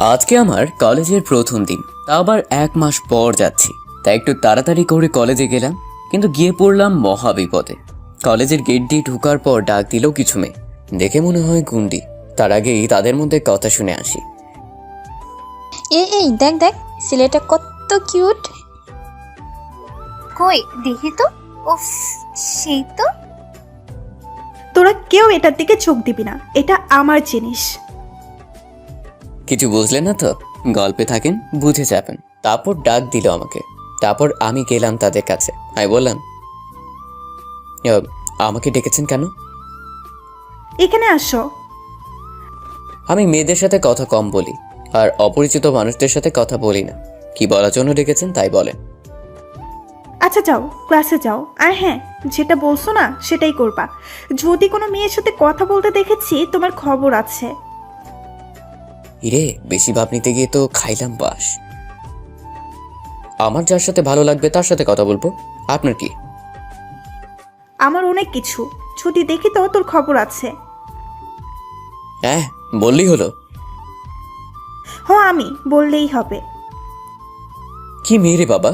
আজকে আমার কলেজের প্রথম দিন, তা আবার 1 মাস পর যাচ্ছি। তাই একটু তাড়াতাড়ি করে কলেজে গেলাম, কিন্তু গিয়ে পড়লাম মহা বিপদে। কলেজের গেট দিয়ে ঢোকার পর ডাক দিল কিছু মেয়ে, দেখে মনে হয় গুন্ডি। তার আগেই তাদের মধ্যে কথা শুনে আসি। এই দেখ দেখ, ছেলেটা কত কিউট। কই দেখি তো। উফ, সেই তো। তোরা কেউ এটার দিকে চোখ দিবি না, এটা আমার জিনিস। কিছু বুঝলেন না তো? গল্পে থাকেন, বুঝে যাবেন। তারপর ডাক দিল আমাকে। তারপর আমি গেলাম তাদের কাছে। আমি বললাম, আমাকে ডেকেছেন কেন? এখানে আসো। আমি মেয়েদের সাথে কথা কম বলি, আর অপরিচিত মানুষদের সাথে কথা বলি না। কি বলার জন্য ডেকেছেন তাই বলেন। আচ্ছা যাও, ক্লাসে যাও। আর হ্যাঁ, যেটা বলছো না সেটাই করবা। যদি কোনো মেয়ের সাথে কথা বলতে দেখেছি, তোমার খবর আছে। ইরে, বেশি ভাব নিতে গিয়ে তো খাইলাম বাস। আমার যার সাথে ভালো লাগবে তার সাথে কথা বলবো, আপনার কি? আমার অনেক কিছু, যদি দেখি তো তোর খবর আছে। হ্যাঁ, বললেই হলো। হ্যাঁ, আমি বললেই হবে। কি মেয়ে রে বাবা,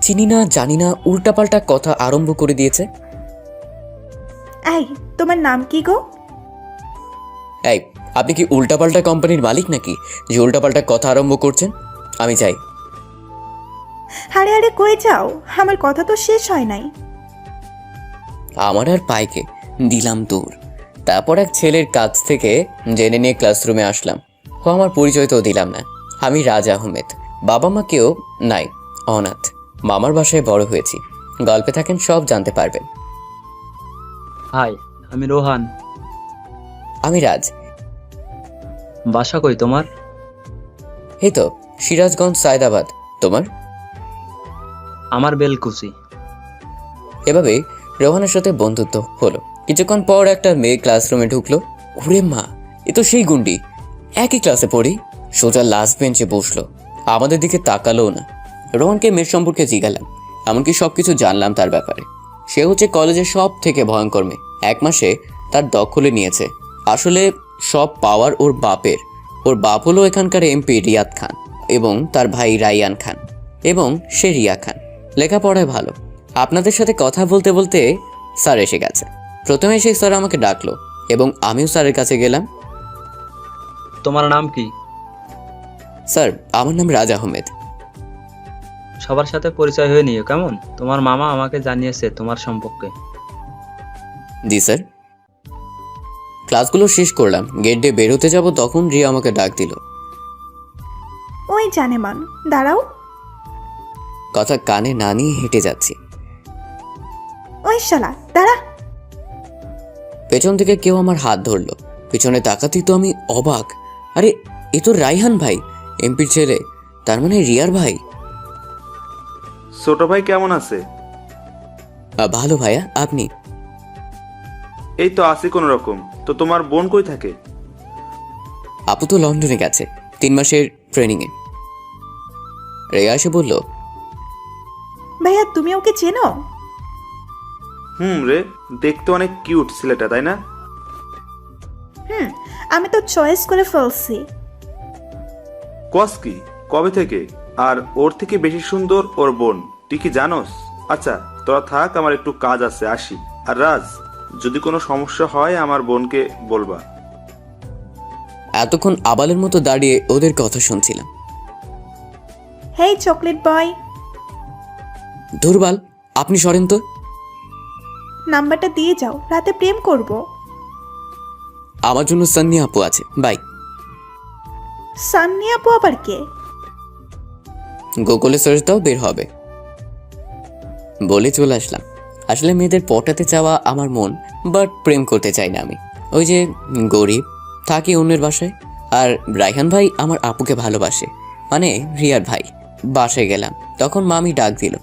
চিনি না জানি না, উল্টাপাল্টা কথা আরম্ভ করে দিয়েছে। এই, তোমার নাম কি গো? এই, আপনি কি উল্টাপাল্টা কোম্পানির মালিক নাকি যে উল্টাপাল্টা কথা আরম্ভ করছেন? আমি যাই। আরে আরে, কই যাও? আমার কথা তো শেষ হয় নাই। আমার আর পাইকে দিলাম দূর। তারপর এক ছেলের কাছ থেকে জেনে নিয়ে ক্লাসরুমে আসলাম। ও আমার পরিচয় তো দিলাম না। আমি রাজ আহমেদ, বাবা মা কেউ নাই, অনাথ। মামার বাসায় বড় হয়েছি। গল্পে থাকেন, সব জানতে পারবেন। হাই, আমি রোহান। আমি রাজ। বাসা কই তোমার? এই তো সিরাজগঞ্জ, সায়দাবাদ। তোমার? আমার বেলকুচি। এভাবে রোহানের সাথে বন্ধুত্ব হলো। কিছুক্ষণ পর একটা মেয়ে ক্লাসরুমে ঢুকলো। ওরে মা, এ তো সেই গুন্ডি। একই ক্লাসে পড়ি। সোজা লাস্ট বেঞ্চে বসলো, আমাদের দিকে তাকালো না। রোহানকে মেয়ের সম্পর্কে জিজ্ঞালাম, এমনকি সবকিছু জানলাম তার ব্যাপারে। সে হচ্ছে কলেজের সব থেকে ভয়ঙ্কর মেয়ে। 1 মাসে তার দখলে নিয়েছে। আসলে সব পাওয়ার ওর বাপের। ওর বাপ হলো এখানকার এমপি রিয়াদ খান, এবং তার ভাই রাইয়ান খান, এবং সে রিয়া খান। লেখাপড়ায় ভালো। আপনাদের সাথে কথা বলতে বলতে স্যার এসে গেছে। প্রথমে সেই স্যার আমাকে ডাকলো, এবং আমিও স্যারের কাছে গেলাম। তোমার নাম কি? স্যার, আমার নাম রাজ আহমেদ। সবার সাথে পরিচয় হয়ে নিও কেমন? তোমার মামা আমাকে জানিয়েছে তোমার সম্পর্কে। জি স্যার। ক্লাসগুলো শেষ করলাম, গেট দিয়ে বেরোতে যাব, তখন রিয়া আমাকে ডাক দিল। ওই জানেমান, দাঁড়াও। কথা কানে না নিয়ে হেঁটে যাচ্ছি। ওই শালা, দাঁড়া। পেছন থেকে কেউ আমার হাত ধরলো। পিছনে তাকাতেই তো আমি অবাক। আরে, এ তো রাইহান ভাই, এমপির ছেলে। তার মানে রিয়ার ভাই। ছোট ভাই কেমন আছে? ভালো ভাইয়া, আপনি? এই তো আছি কোন রকম। তো তোমার বোন কই থাকে? আপু তো লন্ডনে গেছে 3 মাসের ট্রেনিংয়ে। রেয়া এসে বলল, ভাইয়া, তুমি ওকে চেনো? রে, দেখতে অনেক কিউট ছেলেটা, তাই না? আমি তো চয়েস করে ফেলছি। কস কি? কবে থেকে? আর ওর থেকে বেশি সুন্দর ওর বোন, তুই কি জানোস? আচ্ছা, তোরা থাক, আমার একটু কাজ আছে, আসি। আর রাজ, যদি কোনো সমস্যা হয় আমার বোনকে বলবা। এতক্ষণ আবালের মতো দাঁড়িয়ে ওদের কথা শুনছিলাম। হেই চকলেট বয়, দুর্বাল, আপনি সরেন তো। নাম্বারটা দিয়ে যাও, রাতে প্রেম করব। আমার জন্য সান্নি আপু আছে, বাই। সান্নি আপু আবার কে? গুগলে সার্চ দাও, বের হবে। বলে চলে আসলাম। আসলে মেয়েদের পটাতে চাওয়া আমার মন, বাট প্রেম করতে চাই না আমি। ওই যে গরিব, থাকি অন্যের বাসায়। আর রাইহান ভাই আমার আপুকে ভালোবাসে, মানে রিয়ার ভাই। বাসায় গেলাম, তখন মামি ডাক দিল।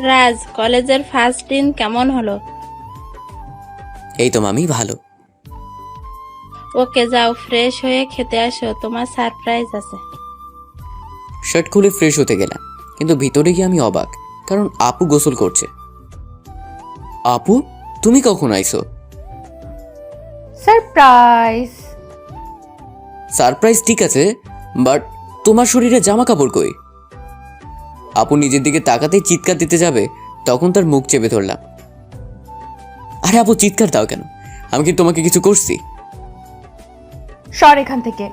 রাজ, কলেজের ফার্স্ট দিন কেমন হলো? এই তো মামি, ভালো। ওকে, যাও ফ্রেশ হয়ে খেতে আসো, তোমার সারপ্রাইজ আছে। শার্ট খুলে ফ্রেশ হতে গেলাম, কিন্তু ভিতরে গিয়ে আমি অবাক, কারণ আপু গোসল করছে। আপু, তুমি কখন আইছো? সারপ্রাইজ। সারপ্রাইজ ঠিক আছে, বাট তোমার শরীরে জামা কাপড় কই? আপু নিজের দিকে তাকাতেই চিৎকার দিতে যাবে, তখন তার মুখ চেপে ধরলাম। আরে আপু, চিৎকার দাও কেন? আমি কি তোমাকে কিছু করছি? সর এখান থেকে।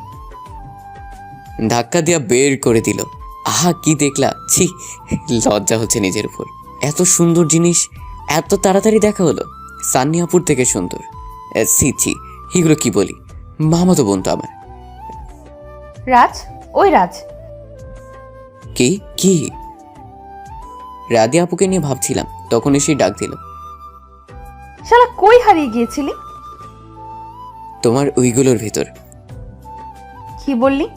ধাক্কা দিয়া বের করে দিল। আহা, কি দেখলা? ছি, লজ্জা হচ্ছে নিজের উপর। এত সুন্দর জিনিস এত তাড়াতাড়ি দেখা হলো। সান্নি আপুর থেকে সুন্দর। ছি ছি, এগুলো কি বলি? মামা তো বোন তো আমার। রাজ, ওই রাজ। কি কি? রাধি আপুকে নিয়ে ভাবছিলাম, তখন এসেই ডাক দিল। শালা কই হারিয়ে গিয়েছিলি? তোমার ওইগুলোর ভিতর। কি বললি?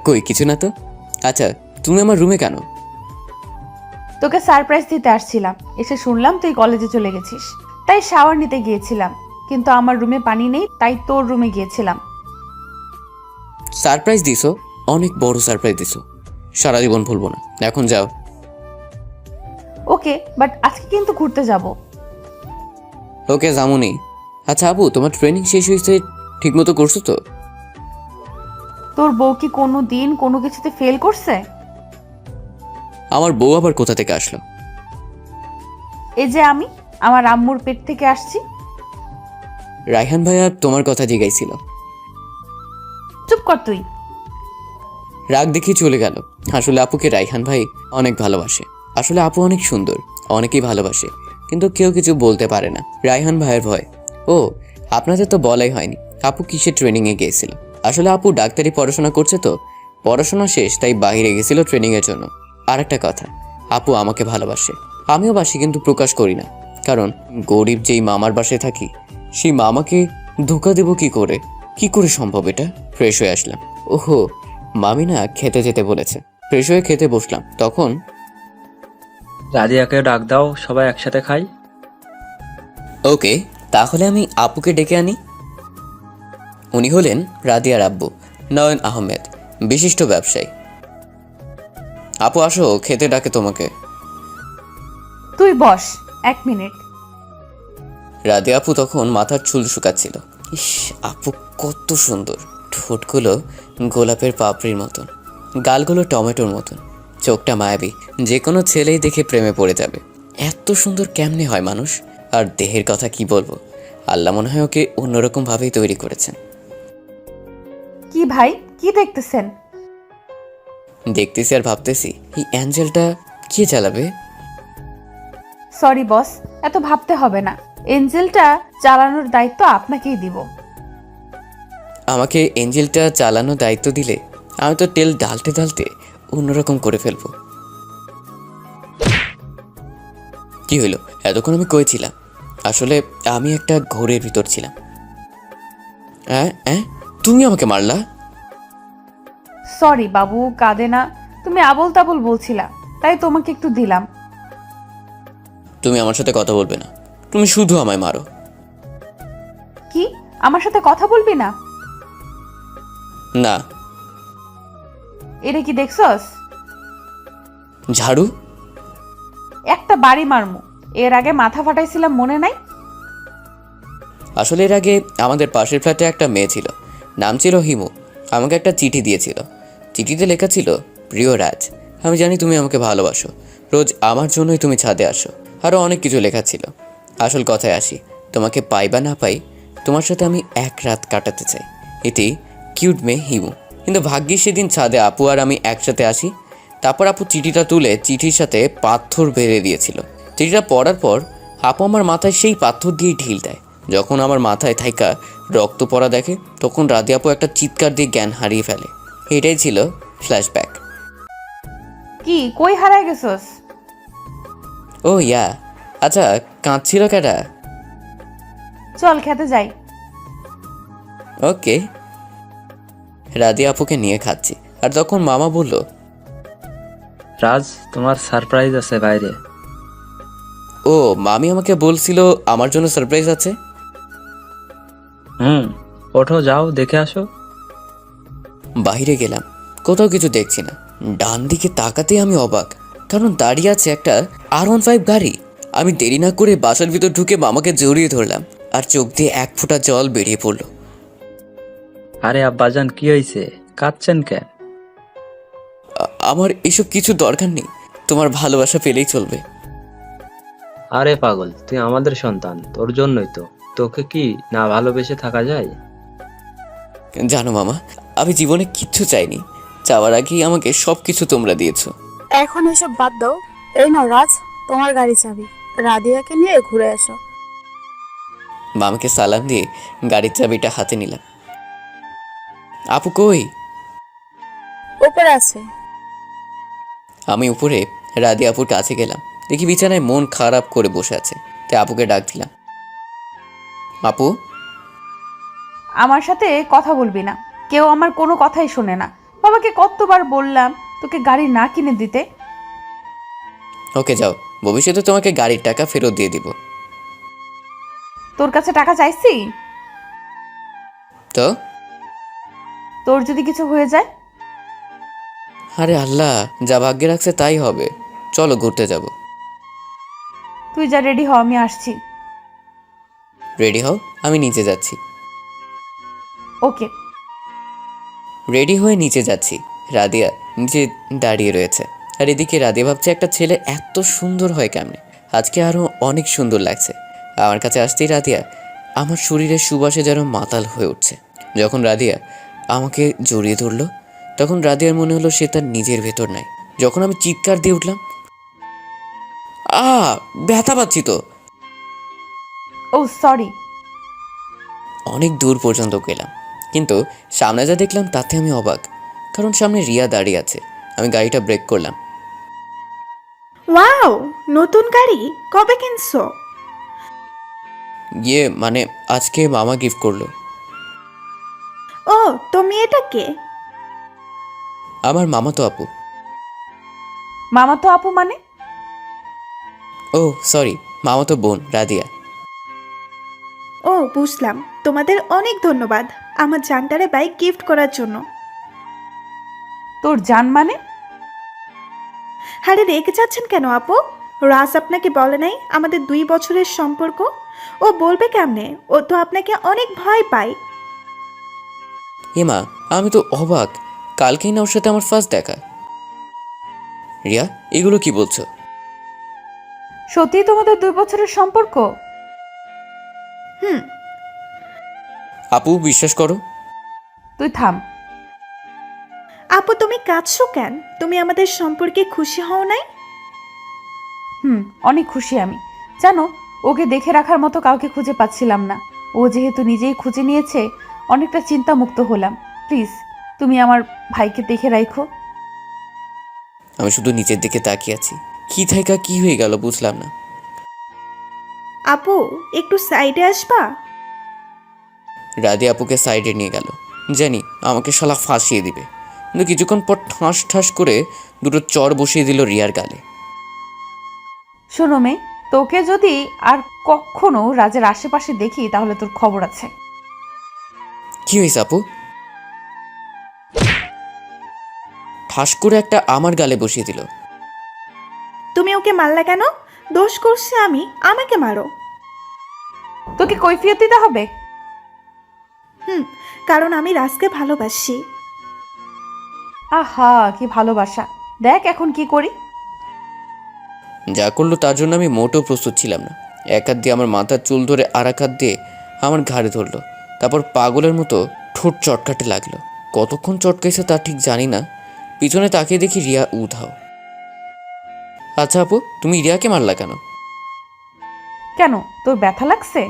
কই কিছু না তো। আচ্ছা, তুমি আমার রুমে কেন? তোকে সারপ্রাইজ দিতে আসছিলাম, এসে শুনলাম তুই কলেজে চলে গেছিস, তাই শাওয়ার নিতে গিয়েছিলাম, কিন্তু আমার রুমে পানি নেই, তাই তোর রুমে গিয়েছিলাম। সারপ্রাইজ দিছো? অনেক বড় সারপ্রাইজ দিছো, সারা জীবন ভুলবো না। এখন যাও। ওকে, বাট আজকে কিন্তু ঘুরতে যাব। ওকে, যামুনি। আচ্ছা আপু, তোমার ট্রেনিং শেষ হয়েছে, ঠিকমতো করছো তো? তোর বউ কি কোনো দিন কোনো কিছুতে ফেল করছে? আমার বউ আবার কোথা থেকে আসলো? এই যে আমি আমার আম্মুর পেট থেকে আসছি। রায়হান ভাইয়া তোমার কথা জিগাইছিল। চুপ কর তুই। রাগ দেখে চলে গেল। আসলে আপুকে রায়হান ভাই অনেক ভালোবাসে। আসলে আপু অনেক সুন্দর, অনেকেই ভালোবাসে, কিন্তু কেউ কিছু বলতে পারে না। রায়হান ভাইয়ের ভয়। ও, আপনাদের তো বলাই হয়নি আপু কিসের ট্রেনিংয়ে গিয়েছিল। আসলে আপু ডাক্তারি পড়াশোনা করছে তো, পড়াশোনা শেষ, তাই বাইরে গেছিল ট্রেনিংয়ের জন্য। আর একটা কথা, আপু আমাকে ভালোবাসে, আমিও বাসি, কিন্তু প্রকাশ করি না, কারণ গরিব যেই মামার বাসায় থাকি, সেই মামাকে ধোকা দেব কি করে? কি করে সম্ভব এটা? ফ্রেশ হয়ে আসলাম। ওহো, মামি না খেতে যেতে বলেছে। ফ্রেশ হয়ে খেতে বসলাম, তখন রাজিয়াকে ডাক দাও, সবাই একসাথে খাই। ওকে, তাহলে আমি আপুকে ডেকে আনি। উনি হলেন রাদিয়ার আব্বু, নয়ন আহমেদ, বিশিষ্ট ব্যবসায়ী। আপু আসো, খেতে ডাকে তোমাকে। তুই বস 1 মিনিট। রাদিয়া আপু তখন মাথার চুল শুকাচ্ছিল। ইস, আপু কত সুন্দর! ঠোঁটগুলো গোলাপের পাপড়ির মতন, গালগুলো টমেটোর মতন, চোখটা মায়াবী, যে কোনো ছেলেই দেখে প্রেমে পড়ে যাবে। এত সুন্দর কেমনে হয় মানুষ? আর দেহের কথা কি বলবো, আল্লাহ মনে হয় ওকে অন্যরকম ভাবেই তৈরি করেছেন। কি ভাই, কি দেখতেছেন? দেখতেছি আর ভাবতেছি, এই অ্যাঞ্জেলটা কে চালাবে? সরি বস, এত ভাবতে হবে না, এঞ্জেলটা চালানোর দায়িত্ব আপনাকেই দিব। আমাকে এঞ্জেলটা চালানোর দায়িত্ব দিলে আমি তো তেল ঢালতে ঢালতে অন্যরকম করে ফেলবো। কি হইলো? এতক্ষণ আমি কইছিলাম, আসলে আমি একটা ঘোরের ভিতর ছিলাম। হ্যাঁ হ্যাঁ, তুমি আমাকে মারলা? সরি বাবু, কাঁদে না, তুমি আবোল তাবোল বলছিলা, তাই তোমাকে একটু দিলাম। তুমি আমার সাথে কথা বলবে না, তুমি শুধু আমায় মারো। কি, আমার সাথে কথা বলবি না? না। এটা কি দেখছস? ঝাড়ু? একটা বাড়ি মারমু। এর আগে মাথা ফাটাইছিলাম, মনে নাই? আসলে এর আগে আমাদের পাশের ফ্ল্যাটে একটা মেয়ে ছিল, নাম ছিল হিমু। আমাকে একটা চিঠি দিয়েছিল। চিঠিতে লেখা ছিল, প্রিয় রাজ, আমি জানি তুমি আমাকে ভালোবাসো, রোজ আমার জন্যই তুমি ছাদে আসো। আরও অনেক কিছু লেখা ছিল। আসল কথায় আসি, তোমাকে পাই বা না পাই, তোমার সাথে আমি এক রাত কাটাতে চাই। এটি কিউট মেয়ে হিমু। কিন্তু ভাগ্যিস সেদিন ছাদে আপু আর আমি একসাথে আসি। তারপর আপু চিঠিটা তুলে চিঠির সাথে পাথর বেঁধে দিয়েছিল। চিঠিটা পড়ার পর আপু আমার মাথায় সেই পাথর দিয়ে ঢিল দেয়। যখন আমার মাথায় থাইকা রক্ত পড়া দেখে, তখন রাধি আপু একটা চিৎকার দিয়ে জ্ঞান হারিয়ে ফেলে। এটাই ছিল ফ্ল্যাশব্যাক। কি, কই হারায় গেছস? ও ইয়া, আচ্ছা কাঁদছিল কেটা? চল খেতে যাই। ওকে। রাধি আপুকে নিয়ে খাচ্ছি, আর তখন মামা বলল, রাজ, তোমার সারপ্রাইজ আছে বাইরে। ও, মামি আমাকে বলছিল আমার জন্য সারপ্রাইজ আছে। ওঠো, যাও দেখে আসো। বাইরে গেলাম, কোথাও কিছু দেখছি না। ডান দিকে তাকাতে আমি অবাক, কারণ দাঁড়িয়ে আছে একটা R15 গাড়ি। আমি দেরি না করে বাসার ভিতর ঢুকে মামাকে জড়িয়ে ধরলাম, আর চোখ দিয়ে 1 ফোঁটা জল বেরিয়ে পড়ল। আরে আব্বাজান, কি হয়েছে? কাঁদছেন কেন? আমার এসব কিছু দরকার নেই, তোমার ভালোবাসা পেলেই চলবে। আরে পাগল, তুই আমাদের সন্তান, তোর জন্যই তো। তোকে কি না ভালোবেসে থাকা যায়? জানো মামা, আমি জীবনে কিচ্ছু চাইনি, চাওয়ার আগেই আমাকে সবকিছু তোমরা দিয়েছো। এখন এসব বাদ দাও। এই নাও রাজ, তোমার গাড়ি চাবি। রাদিয়াকে নিয়ে ঘুরে এসো। মামাকে সালাম দিয়ে গাড়ির চাবিটা হাতে নিলাম। আপু কই? উপরে আছে। আমি উপরে রাধি আপুর কাছে গেলাম, দেখি বিছানায় মন খারাপ করে বসে আছে। তাই আপুকে ডাক দিলাম। আপু, আমার সাথে কথা বলবি না, কেউ আমার কোনো কথাই শোনে না। বাবাকে কতবার বললাম তোকে গাড়ি না কিনে দিতে। ওকে যাও, ভবিষ্যতে তোমাকে গাড়ির টাকা ফেরত দিয়ে দিব। তোর কাছে টাকা চাইছি? তো তোর যদি কিছু হয়ে যায়? আরে আল্লাহ, যা ভাগ্যে রাখছে তাই হবে। চলো ঘুরতে যাব। তুই যা, রেডি হ, আমি আসছি। রেডি হও, আমি নিচে যাচ্ছি। ওকে। রেডি হয়ে নিচে যাচ্ছি। রাদিয়া নিচে দাঁড়িয়ে রয়েছে, আর এদিকে রাদিয়া ভাবছে একটা ছেলে এত সুন্দর হয় কেমনে। আজকে আরো অনেক সুন্দর লাগছে। আমার কাছে আসতেই রাদিয়া আমার শরীরের সুবাসে যেন মাতাল হয়ে উঠছে। যখন রাদিয়া আমাকে জড়িয়ে ধরলো, তখন রাদিয়ার মনে হলো সে তার নিজের ভেতর নাই। যখন আমি চিৎকার দিয়ে উঠলাম, ব্যথা পাচ্ছি তো। ও সরি। অনেক দূর পর্যন্ত গেলাম, কিন্তু সামনে যা দেখলাম তাতে আমি অবাক, কারণ সামনে রিয়া দাঁড়িয়ে আছে। আমি গাড়িটা ব্রেক করলাম। ওয়াও, নতুন গাড়ি কবে কিনছো? মানে আজকে মামা গিফট করলো। ও, তো মেয়েটা কে? আমার মামা তো আপু। মামা তো আপু মানে? ও সরি, মামা তো বোন রাদিয়া। ও বুঝলাম। তোমাদের অনেক ধন্যবাদ আমার জানটারে বাইক গিফট করার জন্য। তোর জান মানে? আরে রেগে যাচ্ছেন কেন আপু? রাজ আপনাকে বলে নাই আমাদের 2 বছরের সম্পর্ক? ও বলবে কেমনে? ও তো আপনাকে অনেক ভয় পায়। মা, আমি তো অবাক, কালকেই না ওর সাথে আমার ফার্স্ট দেখা। রিয়া, এগুলো কি বলছো? সত্যি তোমাদের 2 বছরের সম্পর্ক? হুম। আপু বিশ্বাস করো। তুই থাম। আপু তুমি কাঁদছো কেন? তুমি আমাদের সম্পর্কে খুশি হও নাই? অনেক খুশি আমি। জানো, ওকে দেখে রাখার মতো কাউকে খুঁজে পাচ্ছিলাম না। ও যেহেতু নিজেই খুঁজে নিয়েছে, অনেকটা চিন্তামুক্ত হলাম। প্লিজ তুমি আমার ভাইকে দেখে রাখো। আমি শুধু নিচের দিকে তাকিয়ে আছি, কি থাকা কি হয়ে গেল বুঝলাম না। আপু একটু সাইডে আসবা? রাধি আপুকে সাইডে নিয়ে গেল, জানি আমাকে শালা ফাঁসিয়ে দিবে, কিন্তু কিছুক্ষণ পর ঠাস ঠাস করে দুটো চর বসিয়ে দিল রিয়ার গালে। শোনো মেয়ে, তোকে যদি আর কখনো রাজের আশেপাশে দেখি তাহলে তোর খবর আছে। কি হয়েছে আপু? ঠাস করে একটা আমার গালে বসিয়ে দিল। তুমি ওকে মারলা কেন? দোষ করছি আমি, আমাকে মারো। তোকে কৈফিয়ত দিতে হবে? কারণ আমি রাজকে ভালোবাসি। আহা, কি ভালোবাসা! দেখ এখন কি করি। যা করলো তার জন্য আমি মোটেও প্রস্তুত ছিলাম না। এক হাত দিয়ে আমার মাথার চুল ধরে আর এক হাত দিয়ে আমার ঘাড়ে ধরলো, তারপর পাগলের মতো ঠোঁট চটকাতে লাগলো। কতক্ষণ চটকাইছে তা ঠিক জানি না। পিছনে তাকিয়ে দেখি রিয়া উধাও। আচ্ছা আপু, তুমি রিয়াকে মারলা কেন? কেন, তোর ব্যথা লাগছে?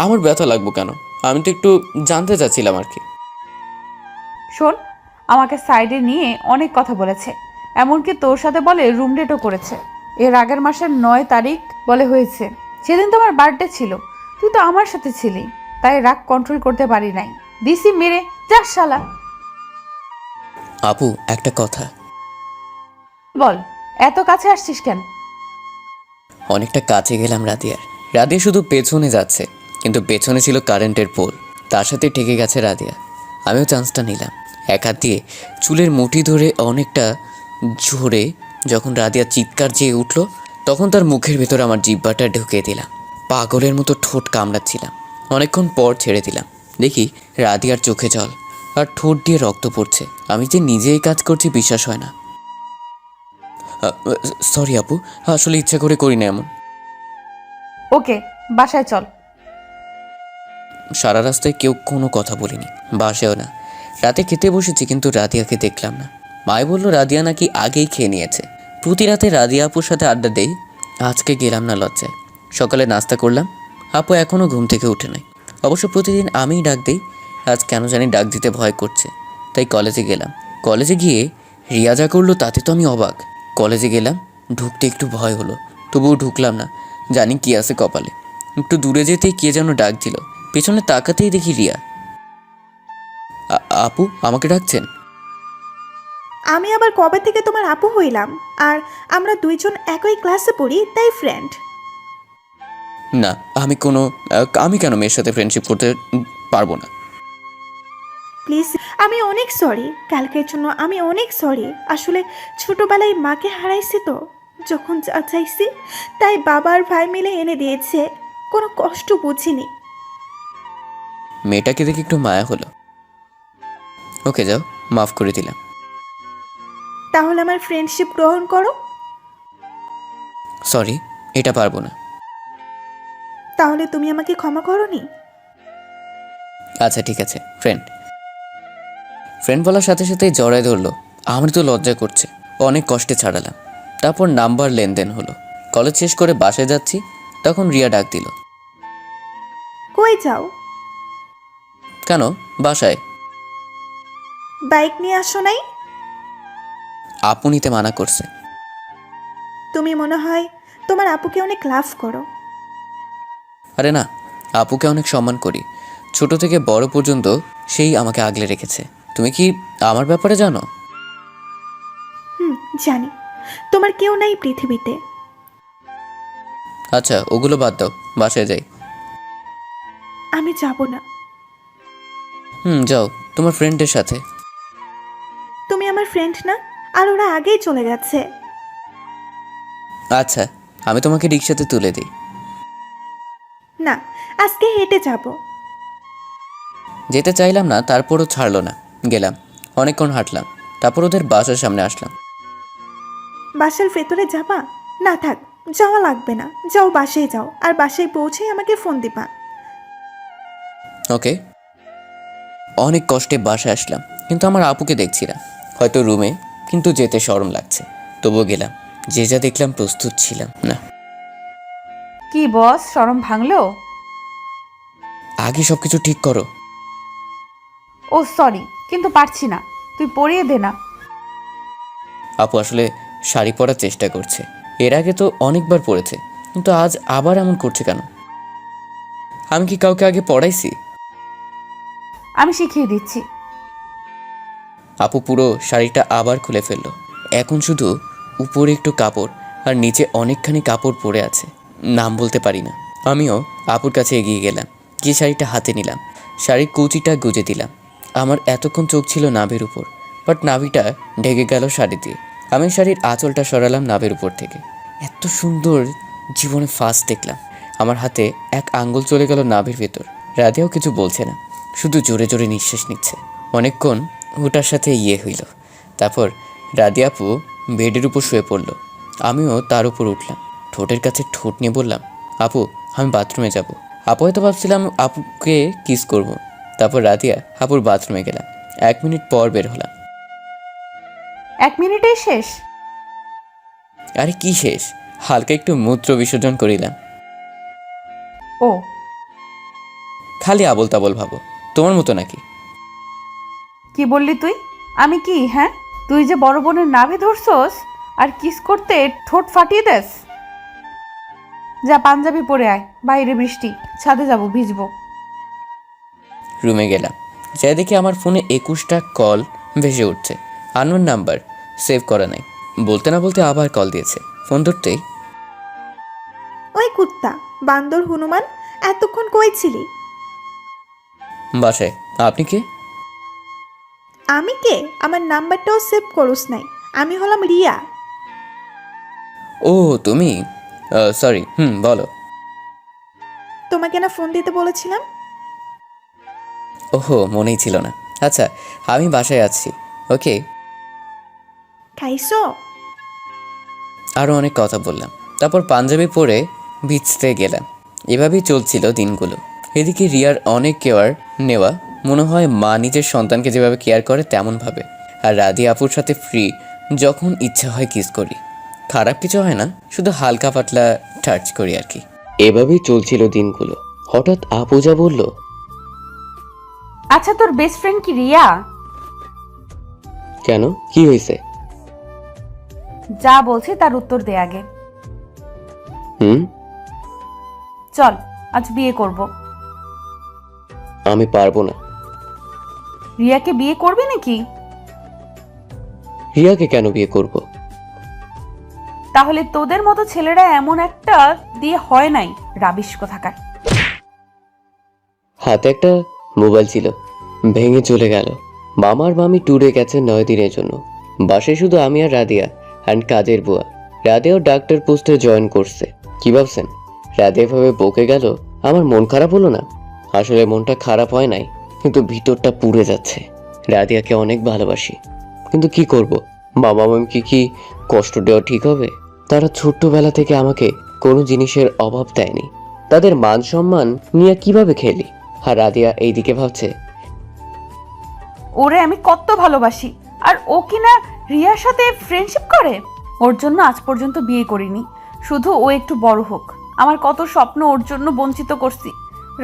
আমার ব্যথা লাগবো কেন? আমি তো একটু জানতে চাচ্ছিলাম আর কি। শোন, আমাকে সাইডে নিয়ে অনেক কথা বলেছে, এমনকি তোর সাথে বলে রুম ডেটও করেছে। এর আগের মাসের 9 তারিখ বলে হয়েছে। সেদিন তো আমার বার্থডে ছিল, তুই তো আমার সাথে ছিলি, তাই রাগ কন্ট্রোল করতে পারি নাই, দিছি মেরে। যা শালা। আপু একটা কথা। বল, এত কাছে আসছিস কেন? অনেকটা কাছে গেলাম রাদিয়ার। রাদিয়া শুধু পেছনে যাচ্ছে, কিন্তু পেছনে ছিল কারেন্টের পোল, তার সাথে ঠেকে গেছে রাদিয়া। আমিও চান্সটা নিলাম, এক হাত দিয়ে চুলের মুঠি ধরে অনেকটা জোরে। যখন রাদিয়া চিৎকার চেয়ে উঠল, তখন তার মুখের ভেতর আমার জিহ্বাটা ঢুকিয়ে দিলাম। পাগলের মতো ঠোঁট কামড়াচ্ছিলাম। অনেকক্ষণ পর ছেড়ে দিলাম। দেখি রাদিয়ার চোখে জল আর ঠোঁট দিয়ে রক্ত পড়ছে। আমি যে নিজে এই কাজ করছি বিশ্বাস হয় না। সরি আপু, আসলে ইচ্ছা করে করি না এমন। ওকে, বাসায় চল। সারা রাস্তায় কেউ কোনো কথা বলিনি, বাসেও না। রাতে খেতে বসেছি কিন্তু রাদিয়াকে দেখলাম না। মায় বলল রাদিয়া নাকি আগেই খেয়ে নিয়েছে। প্রতি রাতে রাদিয়া আপুর সাথে আড্ডা দেই, আজকে গেলাম না লজ্জায়। সকালে নাস্তা করলাম, আপু এখনও ঘুম থেকে উঠে নাই। অবশ্য প্রতিদিন আমিই ডাক দিই, আজ কেন জানি ডাক দিতে ভয় করছে, তাই কলেজে গেলাম। কলেজে গিয়ে রিয়া যা করলো তাতে তো আমি অবাক। কলেজে গেলাম, ঢুকতে একটু ভয় হলো, তবুও ঢুকলাম না, জানি কি আছে কপালে। একটু দূরে যেতেই কে যেন ডাক দিল, পেছনে তাকাতেই দেখি রিয়া। আপু আমাকে ডাকছেন? আমি আবার কবে থেকে তোমার আপু হইলাম? আর আমরা দুইজন একই ক্লাসে পড়ি, তাই ফ্রেন্ড। না, আমি কেন মেয়ের সাথে ফ্রেন্ডশিপ করতে পারবো না? প্লিজ, আমি অনেক সরি, কালকের জন্য আমি অনেক সরি। আসলে ছোটবেলায় মাকে হারাইছি তো, যখন যা চাইছি তাই বাবা আর ভাই মিলে এনে দিয়েছে, কোনো কষ্ট বুঝিনি। মেয়েটাকে দেখে একটু মায়া হলো। ওকে যাও, মাফ করে দিলাম। তাহলে আমার ফ্রেন্ডশিপ গ্রহণ করো। সরি, এটা পারবো না। তাহলে তুমি আমাকে ক্ষমা করোনি? আচ্ছা ঠিক আছে, ফ্রেন্ড। ফ্রেন্ড বলার সাথে সাথেই জড়ায় ধরলো। আমার তো লজ্জা করছে, অনেক কষ্টে ছাড়ালাম। তারপর নাম্বার লেনদেন হলো। কলেজ শেষ করে বাসায় যাচ্ছি, তখন রিয়া ডাক দিল। কই যাও? কেন, বাসায়। বাইক নিয়ে আসো নাই? আপু নিতে মানা করছে। তুমি মনে হয় তোমার আপুকে অনেক লাভ করো। আরে না, আপুকে অনেক সম্মান করি, ছোট থেকে বড় পর্যন্ত সেই আমাকে আগলে রেখেছে। তুমি কি আমার ব্যাপারে জানো? জানি, তোমার কেউ নাই পৃথিবীতে। আচ্ছা ওগুলো বাদ দাও, বাসায় যাই। আমি যাব না। যাও তোমার ফ্রেন্ডের সাথে। তুমি আমার ফ্রেন্ড না, আর ওরা আগেই চলে গেছে। আচ্ছা, আমি তোমাকে রিক্সাতে তুলে দিই। না, আজকে হেঁটে যাব। যেতে চাইলাম না, তারপরও ছাড়লো না। গেলাম, অনেকক্ষণ হাঁটলাম, তারপর ওদের বাসার সামনে আসলাম। বাসার ভেতরে যাবা? না থাক, যাওয়া লাগবে না, যাও বাসায় যাও, আর বাসায় পৌঁছেই আমাকে ফোন দিবা। ওকে। অনেক কষ্টে বাসায় আসলাম, কিন্তু আমার আপুকে দেখছি না, হয়তো রুমে, কিন্তু যেতে শরম লাগছে। তবুও গেলাম, যে যা দেখলাম প্রস্তুত ছিলাম না। কি বস, শরম ভাঙলো? আগে সব কিছু ঠিক করো। ও সরি, কিন্তু পারছি না, তুই পরিয়ে দে না। আপু আসলে শাড়ি পরার চেষ্টা করছে, এর আগে তো অনেকবার পরেছে, কিন্তু আজ আবার এমন করছে কেন? আমি কি কাউকে আগে পড়াইছি? আমি শিখিয়ে দিচ্ছি। আপু পুরো শাড়িটা আবার খুলে ফেললো। এখন শুধু উপরে একটু কাপড় আর নিচে অনেকখানি কাপড় পরে আছে, নাম বলতে পারি না। আমিও আপুর কাছে এগিয়ে গেলাম, গিয়ে শাড়িটা হাতে নিলাম, শাড়ির কুচিটা গুজে দিলাম। আমার এতক্ষণ চোখ ছিল নাভির উপর, বাট নাভিটা ঢেকে গেল শাড়ি দিয়ে। আমি শাড়ির আঁচলটা সরালাম নাভির উপর থেকে। এত সুন্দর জীবনে ফার্স্ট দেখলাম। আমার হাতে এক আঙ্গুল চলে গেল নাভির ভেতর। রাধিয়াও কিছু বলছে না, শুধু জোরে জোরে নিঃশ্বাস নিচ্ছে। অনেকক্ষণ ওটার সাথে হইল। তারপর রাধিয়া আপু বেডের উপর শুয়ে পড়ল, আমিও তার উপর উঠলাম। ঠোঁটের কাছে ঠোঁট নিয়ে বললাম, আপু আমি বাথরুমে যাব। আপু হয়তো ভাবছিলাম আপুকে কিস করব। তারপর রাধিয়া আপুর বাথরুমে গেলাম, 1 মিনিট পর বের হলাম। 1 মিনিটেই শেষ? আরে কি শেষ, হালকা একটু মূত্র বিসর্জন করিলাম। ও, খালি আবল তাবল ভাবো, তোমার মতো নাকি? কি বললি তুই? আমি কি, হ্যাঁ? তুই যে বড় বোনের নাভি ধরছস আর কিস করতে ঠোঁট ফাটিয়ে দেস? যা পাঞ্জাবি পরে আয়, বাইরে বৃষ্টি, ছাদে যাব, ভিজবো। রুমে গেলাম, যাই দেখি আমার ফোনে 21টা কল ভেসে উঠছে। আননোন নাম্বার, সেভ করা নাই। বলতে না বলতে আবার কল দিয়েছে। ফোন ধরতেই, ওই কুত্তা, বান্দর হনুমান, এতক্ষণ কই ছিলি? বাসায়। আপনি কে? আমি কে? আমার নাম্বারটাও সেভ করোস নাই। আমি হলাম রিয়া। ও তুমি, সরি। বলো। তোমাকে না ফোন দিতে বলেছিলাম? ওহো, মনেই ছিল না। আচ্ছা, আমি বাসায় আছি। ওকে। খাইছো? আরও অনেক কথা বললাম, তারপর পাঞ্জাবি পরে ভিজতে গেলাম। এভাবেই চলছিল দিনগুলো। এদিকে রিয়ার অনেক কেয়ার নেওয়া, মনে হয় মা নিজের সন্তানকে যেভাবে কেয়ার করে তেমনভাবে। আর রাধি আপুর সাথে ফ্রি, যখন ইচ্ছা হয় কিস করি। খারাপ কিছু হয় না, শুধু হালকা পাতলা টাচ করি আর কি। এভাবেই চলছিল দিনগুলো। হঠাৎ আপু যা বলল, আচ্ছা, তোর বেস্ট ফ্রেন্ড কি রিয়া? কেন, কি হয়েছে? যা বলছি তার উত্তর দে আগে। হুম, চল, আজ বিয়ে করব। আমি পারবো না। রিয়াকে বিয়ে করবি নাকি? রিয়াকে কেন বিয়ে করব? তাহলে তোদের মতো ছেলেরা এমন একটা দিয়ে হয় নাই, রাবিশ কোথাকার। হাতে একটা মোবাইল ছিল, ভেঙে চলে গেল। মামার মামি ট্যুরে গেছে 9 দিনের জন্য। বাসে শুধু আমি আর রাদিয়া অ্যান্ড কাজের বুয়া। রাদিয়াও ডাক্তার পোস্টে জয়েন করছে। কি ভাবছেন রাদিয়া এভাবে বকে গেল? আমার মন খারাপ হলো না? আসলে মনটা খারাপ হয় নাই, কিন্তু ভিতরটা পুড়ে যাচ্ছে। রাদিয়াকে অনেক ভালোবাসি, কিন্তু কি করব? মামা মামিকে কি কষ্ট দেওয়া ঠিক হবে? তারা ছোট্টবেলা থেকে আমাকে কোনো জিনিসের অভাব দেয়নি। তাদের মান সম্মান নিয়ে কিভাবে খেলি? আর রাদিয়া এইদিকে ভাবছে, ওরে আমি কত ভালোবাসি, আর ও কিনা রিয়ার সাথে ফ্রেন্ডশিপ করে। ওর জন্য আজ পর্যন্ত বিয়ে করিনি, শুধু ও একটু বড় হোক। আমার কত স্বপ্ন ওর জন্য বঞ্চিত করছি।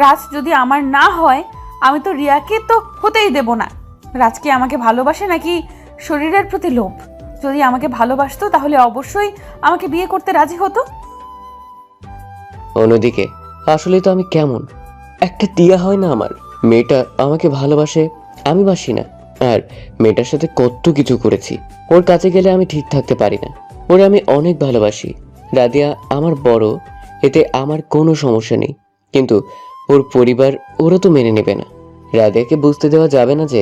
রাজ যদি আমার না হয়, আমি তো রিয়াকে তো হতেই দেব না। রাজ কি আমাকে ভালোবাসে নাকি শরীরের প্রতি লোভ? যদি আমাকে ভালোবাসতো তাহলে অবশ্যই আমাকে বিয়ে করতে রাজি হতো। অন্যদিকে আসলে তো আমি কেমন একটা টিয়া হয় না আমার। মেয়েটা আমাকে ভালোবাসে, আমি বাসি না। আর মেয়েটার সাথে কত কিছু করেছি। ওর কাছে গেলে আমি ঠিক থাকতে পারি না। ওরে আমি অনেক ভালোবাসি। রাদিয়া আমার বড়, এতে আমার কোনো সমস্যা নেই, কিন্তু ওর পরিবার ওরা তো মেনে নেবে না। রাদিয়াকে বুঝতে দেওয়া যাবে না যে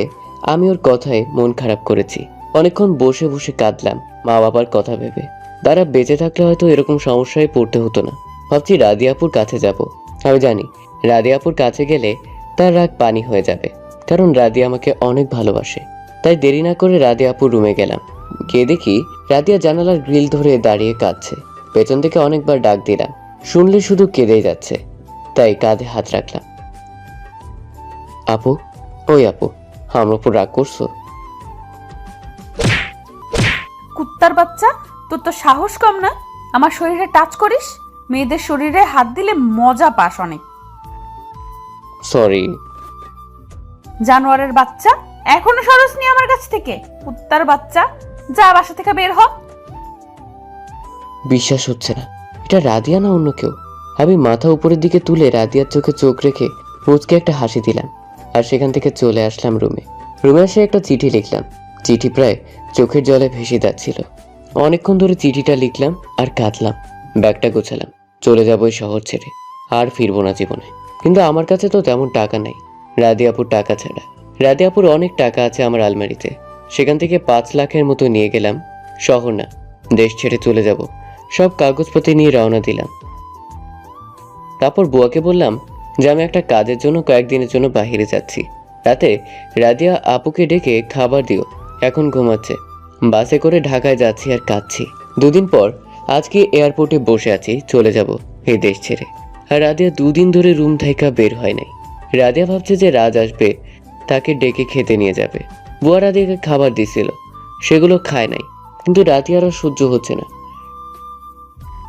আমি ওর কথায় মন খারাপ করেছি। অনেকক্ষণ বসে বসে কাঁদলাম মা বাবার কথা ভেবে। তারা বেঁচে থাকলে হয়তো এরকম সমস্যায় পড়তে হতো না। ভাবছি রাদিয়াপুর কাছে যাব। আমি জানি রাদিয়াপুর কাছে গেলে তার রাগ পানি হয়ে যাবে, কারণ রাদিয়া আমাকে অনেক ভালোবাসে। তাই দেরি না করে রাদিয়াপুর রুমে গেলাম। গিয়ে দেখি রাদিয়া জানালার গ্রিল ধরে দাঁড়িয়ে কাঁদছে। পেছন থেকে অনেকবার ডাক দিলাম, শুনলে শুধু কেঁদেই যাচ্ছে। তাই কাঁধে হাত রাখলাম। আপু, ওই আপু, আমার উপর রাগ করছো? কুত্তার বাচ্চা, তোর তো সাহস কম না? আমার শরীরে টাচ করিস? মেয়েদের শরীরে হাত দিলে মজা পাস অনেক। সরি। জানোয়ারের বাচ্চা, এখনো সরস নি আমার কাছ থেকে? কুত্তার বাচ্চা, যা বাসা থেকে বের হ। বিশ্বাস হচ্ছে না, এটা রাদিয়া না অন্য কেউ। আমি মাথা উপরের দিকে তুলে রাদিয়ার চোখে চোখ রেখে মুচকে একটা হাসি দিলাম, আর সেখান থেকে চলে আসলাম রুমে। রুমে এসে একটা চিঠি লিখলাম। চিঠি প্রায় চোখের জলে ভেসে যাচ্ছিল। অনেকক্ষণ ধরে চিঠিটা লিখলাম আর কাঁদলাম। ব্যাগটা গোছালাম, চলে যাবো এই শহর ছেড়ে। আর ফিরবো না জীবনে। কিন্তু আমার কাছে তো তেমন টাকা নাই, রাদিয়াপুর টাকা ছাড়া। রাদিয়াপুর অনেক টাকা আছে আমার আলমারিতে, সেখান থেকে 5 লাখের মতো নিয়ে গেলাম। শহর না, দেশ ছেড়ে চলে যাব। সব কাগজপত্র নিয়ে রওনা দিলাম। তারপর বুয়াকে বললাম যে আমি একটা কাজের জন্য কয়েকদিনের জন্য বাইরে যাচ্ছি। রাতে রাদিয়া আপুকে ডেকে খাবার দিও, এখন ঘুমাচ্ছে। বাসে করে ঢাকায় যাচ্ছি আর কাঁদছি। 2 দিন পর আজকে এয়ারপোর্টে বসে আছি, চলে যাব এই দেশ ছেড়ে। আর রাদিয়া 2 দিন ধরে রুম থেকে বের হয় নাই। রাদিয়া ভাবছে যে রাজ আসবে, তাকে ডেকে খেতে নিয়ে যাবে। বুয়া রাদিয়াকে খাবার দিছিল, সেগুলো খায় নাই, কিন্তু রাদিয়ারও সহ্য হচ্ছে না।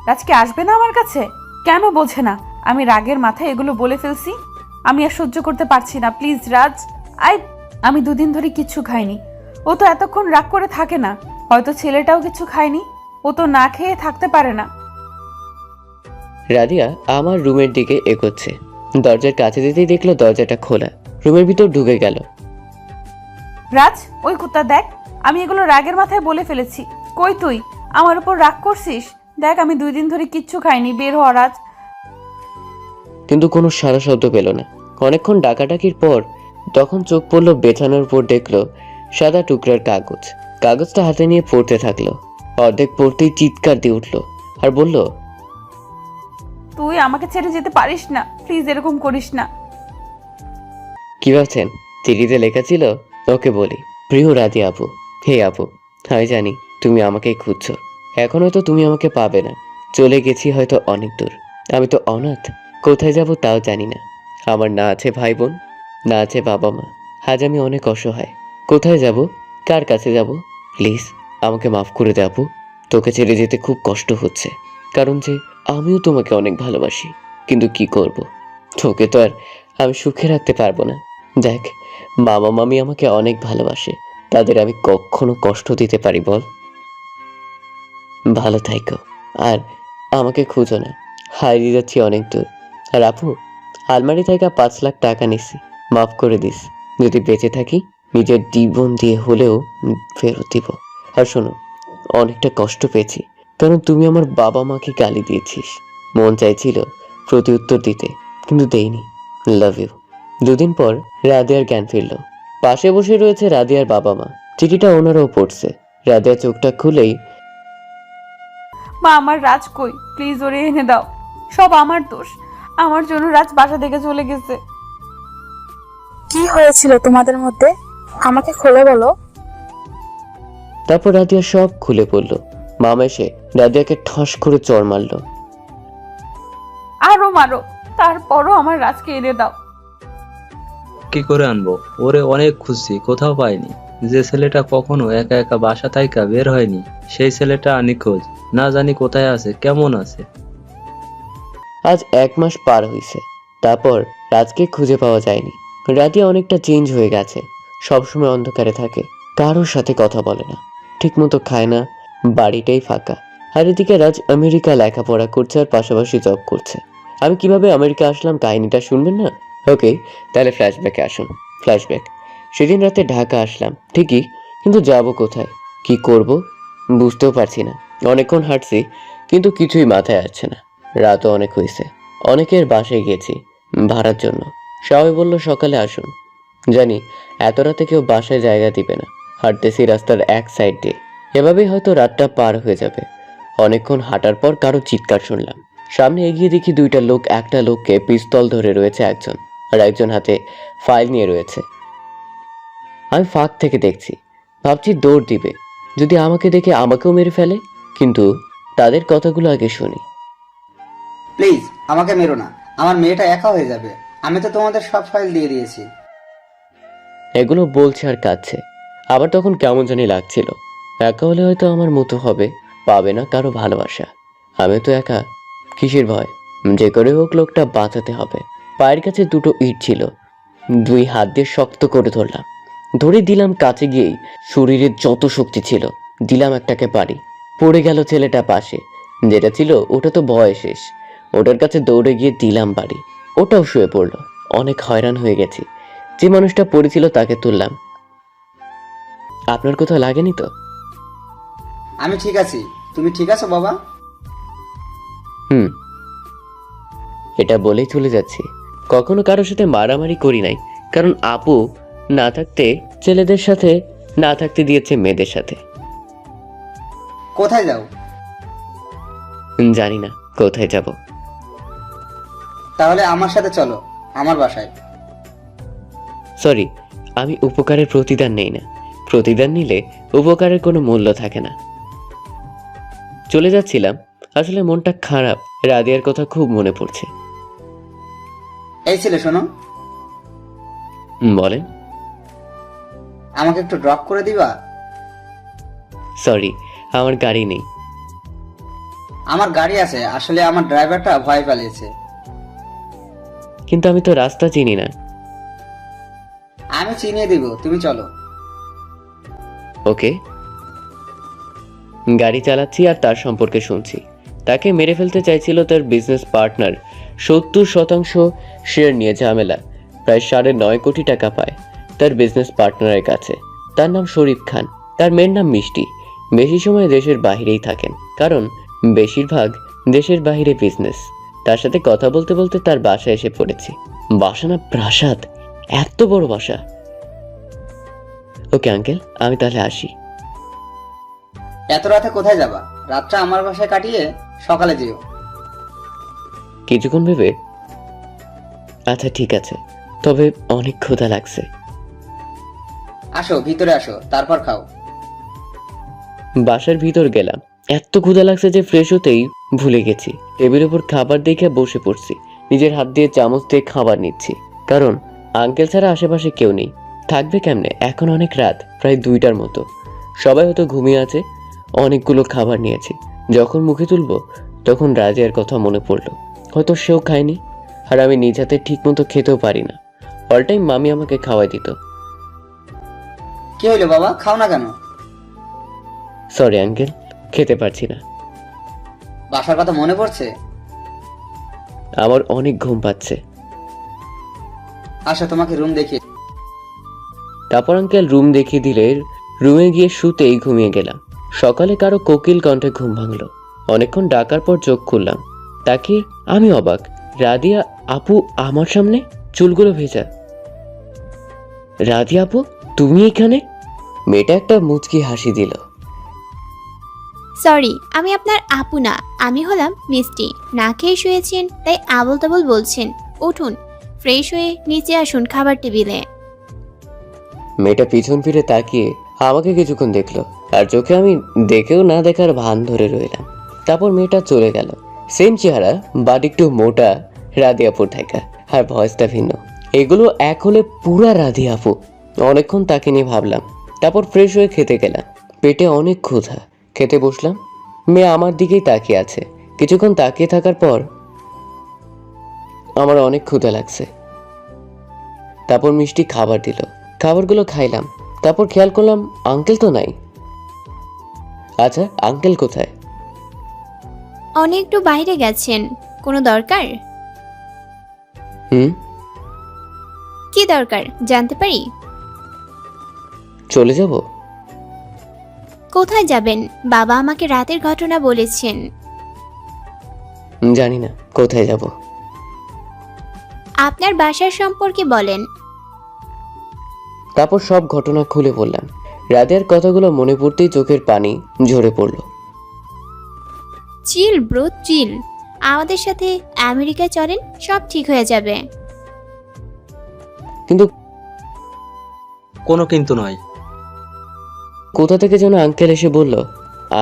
রাজকে আসবে না আমার কাছে? কেন বোঝে না? আমি রাগের মাথায় এগুলো বলে ফেলছি। আমি আর সহ্য করতে পারছি না, প্লিজ রাজ। আমি 2 দিন ধরে কিচ্ছু খাইনি। ও তো এতক্ষণ রাগ করে থাকে না। হয়তো ছেলেটাও কিছু খায়নি, ও তো না খেয়ে থাকতে পারে না। রাদিয়া আমার রুমের দিকে এগোচ্ছে। দরজার কাছে যেতেই দেখলো দরজাটা খোলা। রুমের ভিতর ঢুকে গেল। রাজ, ওই কুত্তা দেখ, আমি এগুলো রাগের মাথায় বলে ফেলেছি। কই তুই? আমার উপর রাগ করছিস? দেখ, আমি 2 দিন ধরে কিচ্ছু খাইনি, বের হ রাজ। কিন্তু কোনো সারা শব্দ পেল না। অনেকক্ষণ ডাকাডাকির পর তখন চোখ পড়লো বেছানোর উপর, দেখলো সাদা টুকরার কাগজ। কাগজটা হাতে নিয়ে পড়তে থাকলো। অর্ধেক পড়তেই চিৎকার দিয়ে উঠলো আর বলল, তুই আমাকে ছেড়ে যেতে পারিস না, প্লিজ এরকম করিস না। কি ভাবছেন চিঠিতে লেখা ছিল, ওকে বলি, প্রিয় রাধি আপু, হে আপু, আমি জানি তুমি আমাকেই খুঁজছো। এখন হয়তো তুমি আমাকে পাবে না, চলে গেছি হয়তো অনেক দূর। আমি তো অনাথ, কোথায় যাব তাও জানি না। আমার না আছে ভাই বোন, না আছে বাবা মা। আজ আমি অনেক অসহায়। কোথায় যাব, কার কাছে যাব? প্লিজ আমাকে মাফ করে দে আপু। তোকে ছেড়ে যেতে খুব কষ্ট হচ্ছে, কারণ যে আমিও তোমাকে অনেক ভালোবাসি। কিন্তু কি করব, তোকে তো আর আমি সুখে রাখতে পারবো না। দেখ, মামা মামি আমাকে অনেক ভালোবাসে, তাদের আমি কখনো কষ্ট দিতে পারি বল? ভালো থাইকো, আর আমাকে খুঁজো না, হারিয়ে যাচ্ছি অনেক দূর। আর আপু, আলমারি থেকে 5 লাখ টাকা নিছি, মাফ করে দিস। যদি বেঁচে থাকি নিজের জীবন দিয়ে হলেও ফেরত দিব। আর শোনো, অনেকটা কষ্ট পেয়েছি, কারণ তুমি আমার বাবা মাকে গালি দিয়েছিস। মন চাইছিল প্রতি উত্তর দিতে, কিন্তু দেইনি। Love you. 2 দিন পর রাদিয়ার জ্ঞান ফিরল। পাশে বসে রয়েছে রাদিয়ার বাবা মা। চিঠিটা ওনারাও পড়ছে। রাদিয়া চোখটা খুলেই, মা, আমার রাজ কই? প্লিজ ওরে এনে দাও। সব আমার দোষ, আমার জন্য রাজ বাসা থেকে চলে গেছে। কি হয়েছিল তোমাদের মধ্যে? আমাকে খুলে বলো। তারপর রাদিয়া সব খুলে পড়ল। মামা এসে রাদিয়াকে ঠস করে চড় মারল। আরো মারো, তারপরও আমার রাজকে এনে দাও। কি করে আনবো? ওরে অনেক খুঁজছি, কোথাও পাইনি। যে ছেলেটা কখনো একা একা বাসা থাইকা বের হয়নি, সেই ছেলেটা নিখোঁজ। না জানি কোথায় আছে, কেমন আছে। আজ 1 মাস পার হয়েছে, তারপর রাজকে খুঁজে পাওয়া যায়নি। রাদিয়া অনেকটা চেঞ্জ হয়ে গেছে। সবসময় অন্ধকারে থাকে, কারোর সাথে কথা বলে না, ঠিকমতো খায় না, বাড়িটাই ফাঁকা। আর এদিকে রাজ আমেরিকা লেখাপড়া করছে আর পাশাপাশি জব করছে। আমি কিভাবে আমেরিকা আসলাম কাহিনীটা শুনবেন না? ওকে, তাহলে ফ্ল্যাশব্যাকে আসুন। ফ্ল্যাশব্যাক। সেদিন রাতে ঢাকা আসলাম ঠিকই, কিন্তু যাব কোথায়, কি করব বুঝতেও পারছি না। অনেকক্ষণ হাঁটছি, কিন্তু কিছুই মাথায় আসছে না। রাতও অনেক হয়েছে, অনেকের বাসায় গেছি ভাড়ার জন্য। সবাই বলল সকালে আসুন। জানি এত রাতে কেউ বাসায় জায়গা দিবে না। হাঁটতেছি রাস্তার এক সাইড দিয়ে, এভাবেই হয়তো রাতটা পার হয়ে যাবে। অনেকক্ষণ হাঁটার পর কারো চিৎকার শুনলাম। সামনে এগিয়ে দেখি 2টা লোক। একটা লোককে পিস্তল ধরে রয়েছে একজন, আর একজন হাতে ফাইল নিয়ে রয়েছে। আমি ফাঁক থেকে দেখছি, ভাবছি দৌড় দিবে, যদি আমাকে দেখে আমাকেও মেরে ফেলে। কিন্তু তাদের কথাগুলো আগে শুনি। প্লিজ আমাকে মেরো না, আমার মেয়েটা একা হয়ে যাবে। আমি তো তোমাদের সব ফাইল দিয়ে দিয়েছি। এগুলো বলছে আর কাঁদছে। আবার তখন কেমন জানি লাগছিল, একা হলে হয়তো আমার মতো হবে, পাবে না কারো ভালোবাসা। আমি তো একা, কিসের ভয়? যে করে হোক লোকটা বাঁচাতে হবে। পায়ের কাছে 2টো ইট ছিল, 2 হাত দিয়ে শক্ত করে ধরলাম। ধরে দিলাম কাছে গিয়েই। শরীরের যত শক্তি ছিল দিলাম একটাকে বাড়ি। পড়ে গেল ছেলেটা পাশে, যেটা ছিল ওটা তো ভয় শেষ। ওটার কাছে দৌড়ে গিয়ে দিলাম বাড়ি, ওটাও শুয়ে পড়লো। অনেক হয়রান হয়ে গেছি। যে মানুষটা পড়েছিল তাকে তুললাম। আপনার কোথাও লাগেনি তো? আমি ঠিক আছি, তুমি ঠিক আছো বাবা? হুম, এটা বলেই চলে যাচ্ছি। কখনো কারোর সাথে মারামারি করি নাই, কারণ আপু না থাকতে ছেলেদের সাথে, না থাকতে দিয়েছে মেয়েদের সাথে। কোথায় যাও? জানি না কোথায় যাব। তাহলে আমার সাথে চলো, আমার বাসায়। সরি, আমি উপকারের প্রতিদান নেই না। প্রতিদান নিলে উপকারের কোনো মূল্য থাকে না। চলে যাচ্ছিলাম, আসলে মনটা খারাপ। রাদিয়ার কথা খুব মনে পড়ছে। এই ছেলে শোনো, বলেন। আমাকে একটু ড্রপ করে দিবা? সরি, আমার গাড়ি নেই। আমার গাড়ি আছে, আসলে আমার ড্রাইভারটা ভয় পালিয়েছে। কিন্তু আমি তো রাস্তা চিনি না। আমি চিনিয়ে দিব, তুমি চলো। ওকে। গাড়ি চালাচ্ছি আর তার সম্পর্কে শুনছি। তাকে মেরে ফেলতে চাইছিল তার বিজনেস পার্টনার। 70% শেয়ার নিয়ে ঝামেলা। প্রায় 9.5 কোটি টাকা পায় তার বিজনেস পার্টনারের কাছে। তার নাম শরীফ খান, তার মেয়ের নাম মিষ্টি। বেশি সময় দেশের বাহিরেই থাকেন, কারণ বেশিরভাগ দেশের বাইরে বিজনেস। তার সাথে কথা বলতে বলতে তার বাসায় এসে পড়েছি। বাসা না প্রাসাদ, এত বড় বাসা। ওকে আঙ্কেল, আমি তাহলে আসি। এত রাতে কোথায় যাবা? রাতটা আমার বাসায় কাটিয়ে সকালে যেও। কিছুক্ষণ ভেবে, আচ্ছা ঠিক আছে, তবে অনেক ক্ষুধা লাগছে। আসো ভিতরে আসো, তারপর খাও। বাসার ভিতর গেলাম, এত ক্ষুধা লাগছে যে ফ্রেশ হতেই ভুলে গেছি। টেবিলের উপর খাবার দেখে বসে পড়ছি। নিজের হাত দিয়ে চামচ দিয়ে খাবার নিচ্ছি, কারণ আঙ্কেল ছাড়া আশেপাশে কেউ নেই। থাকবে কেমনে? এখন অনেক রাত, প্রায় 2টার মতো। সবাই হয়তো ঘুমিয়ে আছে। অনেকগুলো খাবার নিয়েছি। যখন মুখে তুলবো তখন রাজিয়ার কথা মনে পড়লো। হয়তো সেও খায়নি, আর আমি নিজ হাতে ঠিক মতো খেতেও পারি না। অল টাইম মামি আমাকে খাওয়াই দিত। কি হইলো বাবা, খাও না কেন? সরি আঙ্কেল, খেতে পারছি না। বাসার কথা মনে পড়ছে? আমার অনেক ঘুম পাচ্ছে। আসো তোমাকে রুম দেখিয়ে। তারপর আঙ্কেল রুম দেখিয়ে দিলে রুমে গিয়ে শুতেই ঘুমিয়ে গেলাম। সকালে কারো কোকিল কণ্ঠে ঘুম ভাঙলো। অনেকক্ষণ ডাকার পর চোখ খুললাম। তাকে আমি অবাক, রাদিয়া আপু আমার সামনে, চুলগুলো ভেজা। রাদিয়া আপু, তুমি এখানে? মেয়েটা একটা মুচকি হাসি দিল। সরি, আমি আপনার আপু না, আমি হলাম মিষ্টি। না খেয়ে শুয়েছেন তাই আবল তাবল বলছেন। উঠুন, ফ্রেশ হয়ে নিচে আসুন খাবার টেবিলে। মেয়েটা পিছন ফিরে তাকিয়ে আমাকে কিছুক্ষণ দেখলো, আর চোখে আমি দেখেও না দেখার ভান ধরে রইলাম। তারপর মেয়েটা চলে গেল। সেম চেহারা, বাট একটু মোটা, রাধিয়াপুর ঠেকা, আর ভয়েসটা ভিন্ন। এগুলো এক হলে পুরা রাধিয়াপু। অনেকক্ষণ তাকে নিয়ে ভাবলাম। তারপর ফ্রেশ হয়ে খেতে গেলাম। পেটে অনেক ক্ষুধা। খেতে বসলাম। মেয়ে আমার দিকেই তাকিয়ে আছে। কিছুক্ষণ তাকিয়ে থাকার পর আমার অনেক ক্ষুধা লাগছে। তারপর মিষ্টি খাবার দিল। খাবারগুলো খাইলাম। তারপর খেয়াল করলাম আঙ্কেল তো নাই। আচ্ছা, আঙ্কেল কোথায়? অনেক একটু বাইরে গেছেন, কোনো দরকার? কি দরকার জানতে পারি? চলে যাব। কোথায় যাবেন? বাবা আমাকে রাতের ঘটনা বলেছেন। জানি না কোথায় যাব। আপনার বাসার সম্পর্কে বলেন। তারপর সব ঘটনা খুলে বললাম। রাতের কথাগুলো মনে পড়তেই চোখের পানি ঝরে পড়ল। চিল ব্রো, চিল। আমাদের সাথে আমেরিকায় চলেন, সব ঠিক হয়ে যাবে। কিন্তু কোনো কিন্তু নয়। কোথা থেকে যেন আঙ্কেল এসে বলল।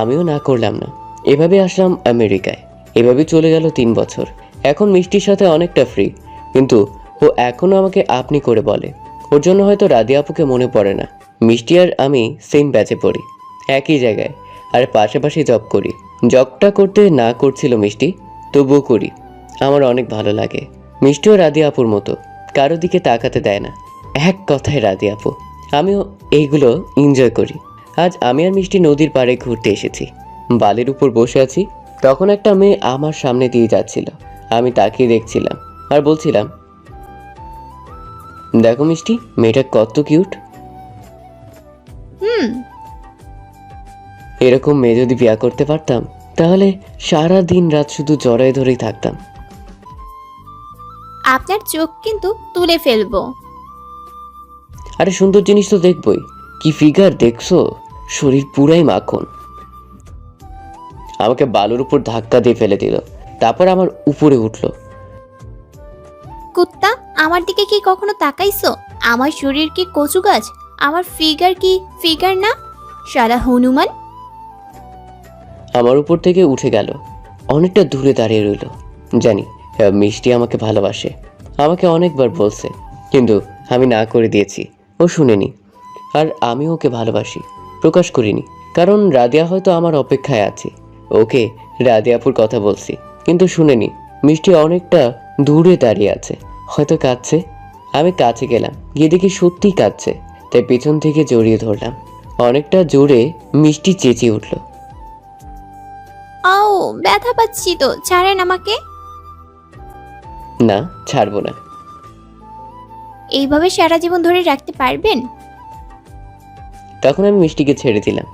আমিও না করলাম না। এভাবে আসলাম আমেরিকায়। এভাবে চলে গেল 3 বছর। এখন মিষ্টির সাথে অনেকটা ফ্রি, কিন্তু ও এখনো আমাকে আপনি করে বলে। ওর জন্য হয়তো রাধিয়া আপুকে মনে পড়ে না। মিষ্টি আর আমি সেম ব্যাচে পড়ি, একই জায়গায়, আর পাশাপাশি জব করি। জবটা করতে না করছিল মিষ্টি, তবুও করি। আমার অনেক ভালো লাগে। মিষ্টিও রাধিয়া আপুর মতো, কারো দিকে তাকাতে দেয় না। এক কথায় রাধিয়া আপু। আমিও এইগুলো এনজয় করি। আজ আমি আর মিষ্টি নদীর পাড়ে ঘুরতে এসেছি। বালির উপর বসে আছি। তখন একটা মেয়ে আমার সামনে দিয়ে যাচ্ছিল। আমি তাকিয়ে দেখছিলাম আর বলছিলাম, দেখো মিষ্টি, মেয়েটা কত কিউট। এরকম মেয়ে যদি বিয়ে করতে পারতাম তাহলে সারা দিন রাত শুধু জড়ায় ধরেই থাকতাম। আপনার চোখ কিন্তু তুলে ফেলবো। আরে সুন্দর জিনিস তো দেখবই। কি ফিগার দেখছো, শরীর পুরাই মাখন। আমাকে বালুর উপর ধাক্কা দিয়ে ফেলে দিল। তারপর আমার উপরে উঠলো। কুত্তা, আমার দিকে কি কখনো তাকাইছো? আমার শরীর কি কচু গাছ? আমার ফিগার কি ফিগার না? শালা হনুমান। আমার উপর থেকে উঠে গেল, অনেকটা দূরে দাঁড়িয়ে রইল। জানি মিষ্টি আমাকে ভালোবাসে, আমাকে অনেকবার বলছে, কিন্তু আমি না করে দিয়েছি। ও শুনেনি। আর আমি ওকে ভালোবাসি, প্রকাশ করিনি, কারণ রাদিয়া হয়তো আমার অপেক্ষায় আছে। ওকে রাদিয়াপুর কথা বলছি, কিন্তু শুনেনি। মিষ্টি অনেকটা দূরে দাঁড়িয়ে আছে, হয়তো কাঁদছে। আমি কাছে গেলাম, গিয়ে দেখি সত্যিই কাঁদছে। তাই পিছন থেকে জড়িয়ে ধরলাম। অনেকটা জোরে মিষ্টি চেঁচিয়ে উঠল। আও, ব্যথা পাচ্ছি তো, ছাড়েন আমাকে। না, ছাড়বো না। এইভাবে সারা জীবন ধরে রাখতে পারবেন? তখন আমি মিষ্টিকে ছেড়ে দিলাম।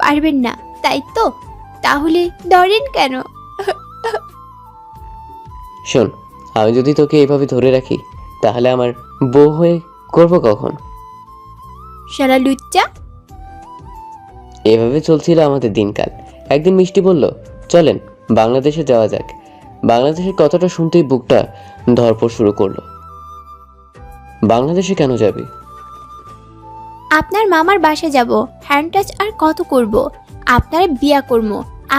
পারবেন না, তাই তো? তাহলে ধরেন কেন? শোন, আমি যদি তোকে এইভাবে ধরে রাখি তাহলে আমার বউ হয়ে করবো কখন? শালা লুচ্চা। এভাবে চলছিল আমাদের দিনকাল। একদিন মিষ্টি বলল, চলেন বাংলাদেশে যাওয়া যাক। বাংলাদেশের কথাটা শুনতেই বুকটা ধড়ফড় শুরু করলো। বাংলাদেশে কেন যাবি? আপনার মামার বাসায় যাব, হ্যান্ড টাচ আর কত করব। আপনারে বিয়া করব।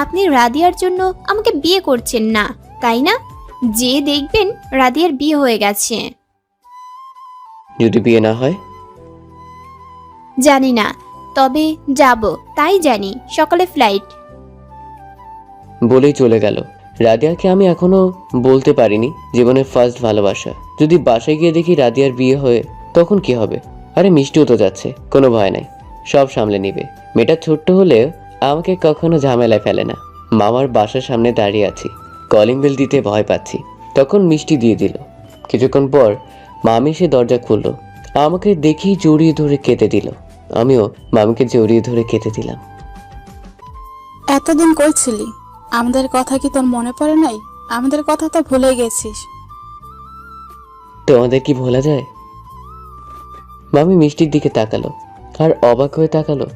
আপনি রাদিয়ার জন্য আমাকে বিয়ে করছেন না, তাই না? যে দেখবেন রাদিয়ার বিয়ে হয়ে গেছে। যদি বিয়ে না হয়? জানি না, তবে যাব, তাই জানি সকালে ফ্লাইট। বলেই চলে গেল। রাদিয়াকে আমি এখনো বলতে পারিনি জীবনের ফার্স্ট ভালোবাসা। যদি বাসায় গিয়ে দেখি রাদিয়ার বিয়ে হয়ে, তখন কি হবে? আরে মিষ্টিও তো যাচ্ছে, কোনো ভয় নাই, সব সামলে নিবে। মেয়েটা ছোট্ট হলেও আমাকে কখনো ঝামেলায় ফেলে না। মামার বাসার সামনে দাঁড়িয়ে আছি, কলিং বেল দিতে ভয় পাচ্ছি। তখন মিষ্টি দিয়ে দিল। কিছুক্ষণ পর মামি এসে দরজা খুললো, আমাকে দেখেই জড়িয়ে ধরে কেঁদে দিল। আমিও মামিকে জড়িয়ে ধরে কেঁদে দিলাম। এতদিন কই ছিলি? আমাদের কথা কি তোর মনে পড়ে নাই? আমাদের কথা তো ভুলে গেছিস। তোমাদের কি ভোলা যায়? মামি মিষ্টির দিকে তাকালো আর অবাক হয়ে তাকালো।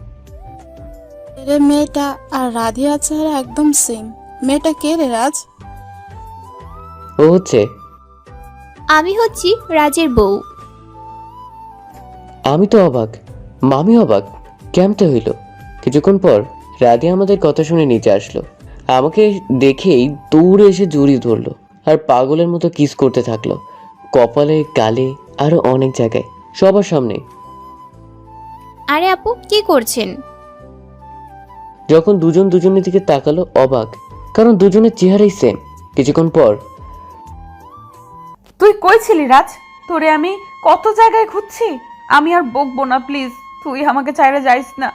রে মেয়েটা আর রাধিয়া চেহারা একদম সেম। মেয়েটা কে রে রাজ? ও হচ্ছে, আমি হচ্ছি রাজের বউ। আমি তো অবাক, মামি অবাক, কেমতে হইল? কিছুক্ষণ পর রাধিয়া আমাদের কথা শুনে নিচে আসলো। আমাকে দেখেই দৌড়ে এসে জড়িয়ে ধরলো আর পাগলের মতো কিস করতে থাকলো, কপালে, গালে, আরো অনেক জায়গায়, সবার সামনে। আরে আপু, কি করছেন? যখন দুজন দুজনের দিকে তাকালো অবাক, কারণ দুজনের চেহারাই সেম। কিছুক্ষণ পর, তুই কই ছিলি রাজ? তোরে আমি কত জায়গায় খুঁজছি। আমি আর বকবো না, প্লিজ তুই আমাকে চাইরে যাইস না,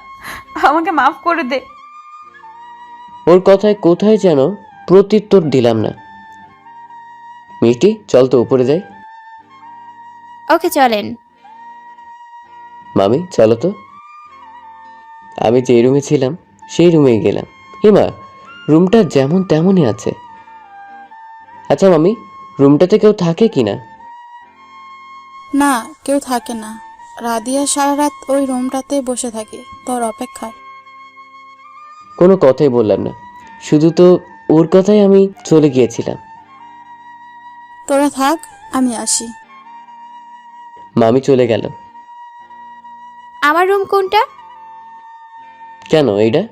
আমাকে মাফ করে দে। ওর কথায় কোথায় যেন প্রত্যুত্তর দিলাম না। মিষ্টি, চল তো উপরে যাই। ওকে চলেন। মামি চলো তো। আমি যে রুমে ছিলাম সেই রুমেই গেলাম। হিমা, রুমটা যেমন তেমনই আছে। আচ্ছা মামি, রুমটাতে কেউ থাকে কি না? না, কেউ থাকে না। রাধিয়া সারা রাত ওই রুমটাতে বসে থাকে তোর অপেক্ষায়। কোনো কথাই বললাম না, শুধু তো ওর কথাই আমি চলে গিয়েছিলাম। তোরা থাক, আমি আসি। মামি চলে গেল। আমার রুম কোনটা? কেন এইটা?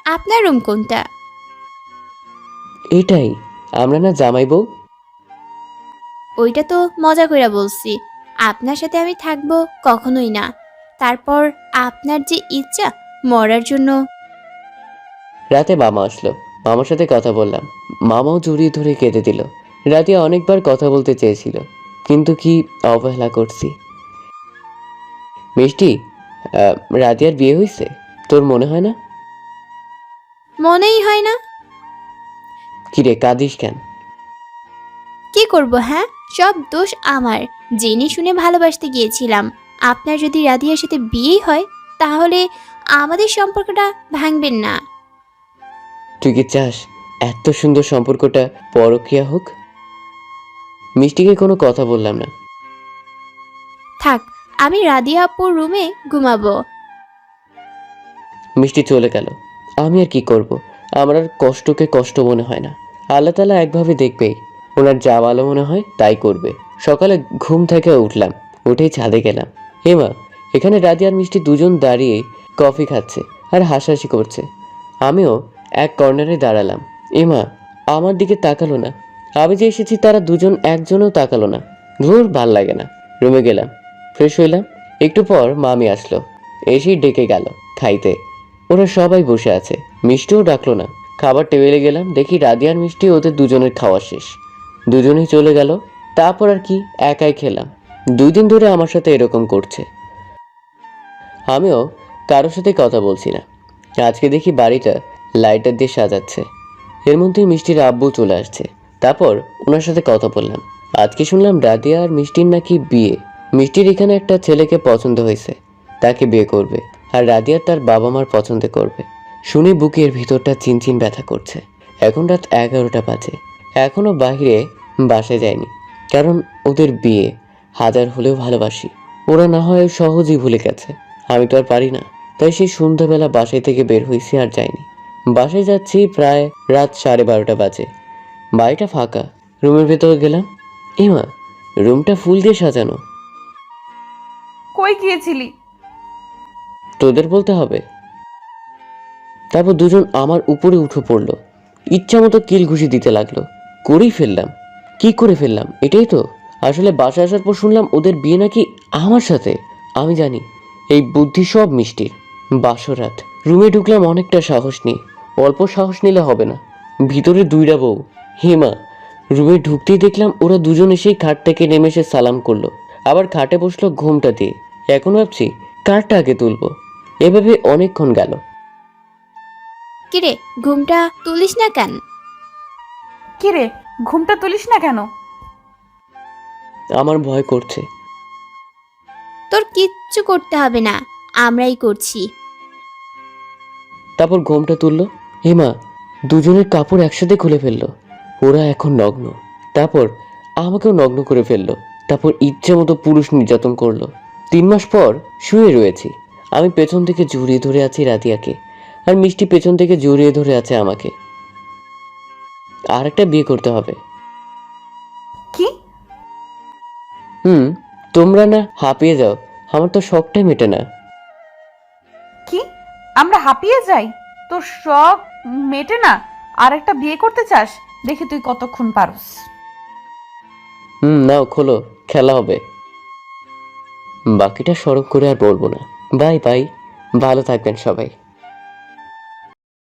আপনার রুম কোনটা? এটাই, আমরা না জামাই বউ। ওইটা তো মজা কইরা বলছি, আপনার সাথে আমি থাকবো কখনোই না। তারপর আপনার যে ইচ্ছা মরার জন্য। রাতে মামা আসলো, মামার সাথে কথা বললাম। মামাও জড়িয়ে ধরে কেঁদে দিল। রাতে অনেকবার কথা বলতে চেয়েছিল, কিন্তু কি অবহেলা করছি। মিষ্টি, রাদিয়ার বিয়ে হয়েছে, তোর মনে হয় না? মনেই হয় না। কিরে কাঁদিস কেন? কি করব? হ্যাঁ, সব দোষ আমার। জেনে শুনে ভালোবাসতে গিয়েছিলাম। আপনার যদি রাধিয়ার সাথে বিয়েই হয়, তাহলে আমাদের সম্পর্কটা ভাঙবেন না। তুই কি চাস এত সুন্দর সম্পর্কটা পরকীয়া হোক? মিষ্টিকে কোনো কথা বললাম না। থাক, আমি রাধিয়া আপুর রুমে ঘুমাবো। মিষ্টি চলে গেল। আমি আর কি করব? আমার আর কষ্টকে কষ্ট মনে হয় না। আল্লাহ তাআলা একভাবে দেখবেই, ওনার যা ভালো মনে হয় তাই করবে। সকালে ঘুম থেকে উঠলাম, উঠেই ছাদে গেলাম। হেমা, এখানে রাজি আর মিষ্টি দুজন দাঁড়িয়ে কফি খাচ্ছে আর হাসাহাসি করছে। আমিও এক কর্নারে দাঁড়ালাম। এমা আমার দিকে তাকালো না। আমি যে এসেছি তারা দুজন একজনও তাকালো না। ধুর, ভাল লাগে না। রুমে গেলাম, ফ্রেশ হইলাম। একটু পর মামি আসলো, এসেই ডেকে গেল খাইতে। ওরা সবাই বসে আছে, মিষ্টিও ডাকলো না। খাবার টেবিলে গেলাম, দেখি রাদিয়ার মিষ্টি ওদের দুজনের খাওয়া শেষ, দুজনেই চলে গেল। তারপর আর কি, একাই খেলাম। 2 দিন ধরে আমার সাথে এরকম করছে। আমিও কারোর সাথে কথা বলছি না। আজকে দেখি বাড়িটা লাইটার দিয়ে সাজাচ্ছে। এর মধ্যেই মিষ্টির আব্বু চলে আসছে। তারপর ওনার সাথে কথা বললাম। আজকে শুনলাম রাদিয়া আর মিষ্টির নাকি বিয়ে। মিষ্টির এখানে একটা ছেলেকে পছন্দ হয়েছে, তাকে বিয়ে করবে, আর রাদিয়া তার বাবা মার পছন্দ করবে। শুনে বুকের ভিতরটা চিনচিন ব্যথা করছে। এখন রাত 11টা বাজে, এখনো বাইরে বাসায় যায়নি, কারণ ওদের বিয়ে। হাজার হলেও ভালোবাসি, ওরা না হয় সহজেই ভুলে গেছে, আমি তো আর পারি না। তাই সেই সন্ধ্যাবেলা বাসায় থেকে বের হয়েছি, আর যাইনি। বাসায় যাচ্ছি প্রায় রাত 12:30 বাজে। বাড়িটা ফাঁকা। রুমের ভেতরে গেলাম। এমা, রুমটা ফুল দিয়ে সাজানো। কই কই গিয়েছিলি? তোদের বলতে হবে? তারপর দুজন আমার উপরে উঠে পড়লো, ইচ্ছা মতো কিল ঘুষি দিতে লাগলো। করেই ফেললাম। কি করে ফেললাম এটাই তো। আসলে বাসায় আসার পর শুনলাম ওদের বিয়ে নাকি আমার সাথে। আমি জানি এই বুদ্ধি সব মিষ্টির। বাসরাত রুমে ঢুকলাম অনেকটা সাহস নিয়ে। অল্প সাহস নিলে হবে না, ভিতরে দুইটা বউ। হেমা রুমে ঢুকতেই দেখলাম ওরা দুজন এসেই খাট থেকে নেমে এসে সালাম করলো, আবার খাটে বসলো ঘুমটা দিয়ে। এখন ভাবছি কারটা আগে তুলবো। এভাবে অনেকক্ষণ গেল। কিরে, ঘুমটা তুলিস না কেন? কি রে, ঘুমটা তুলিস না কেন? আমার ভয় করছে। তোর কিচ্ছু করতে হবে না, আমরাই করছি। তারপর ঘোমটা তুললো। হেমা দুজনের কাপড় একসাথে খুলে ফেললো। ওরা এখন নগ্ন। তারপর আমাকেও নগ্ন করে ফেললো। তারপর ইচ্ছে মতো পুরুষ নির্যাতন করলো। 3 মাস পর শুয়ে রয়েছি। আমি পেছন থেকে জড়িয়ে ধরে আছি রাদিয়াকে, আর মিষ্টি পেছন থেকে জড়িয়ে ধরে আছে আমাকে। আর একটা বিয়ে করতে হবে। কি? তোমরা না হাঁপিয়ে যাও, আমার তো শখটাই মেটে না। কি? আমরা হাঁপিয়ে যাই? তোর শখ মেটে না? আর একটা বিয়ে করতে চাস? দেখি তুই কতক্ষণ পারস। নাও খোলো, খেলা হবে। বাকিটা সরব করে আর বলবো না। বাই বাই, ভালো থাকবেন সবাই।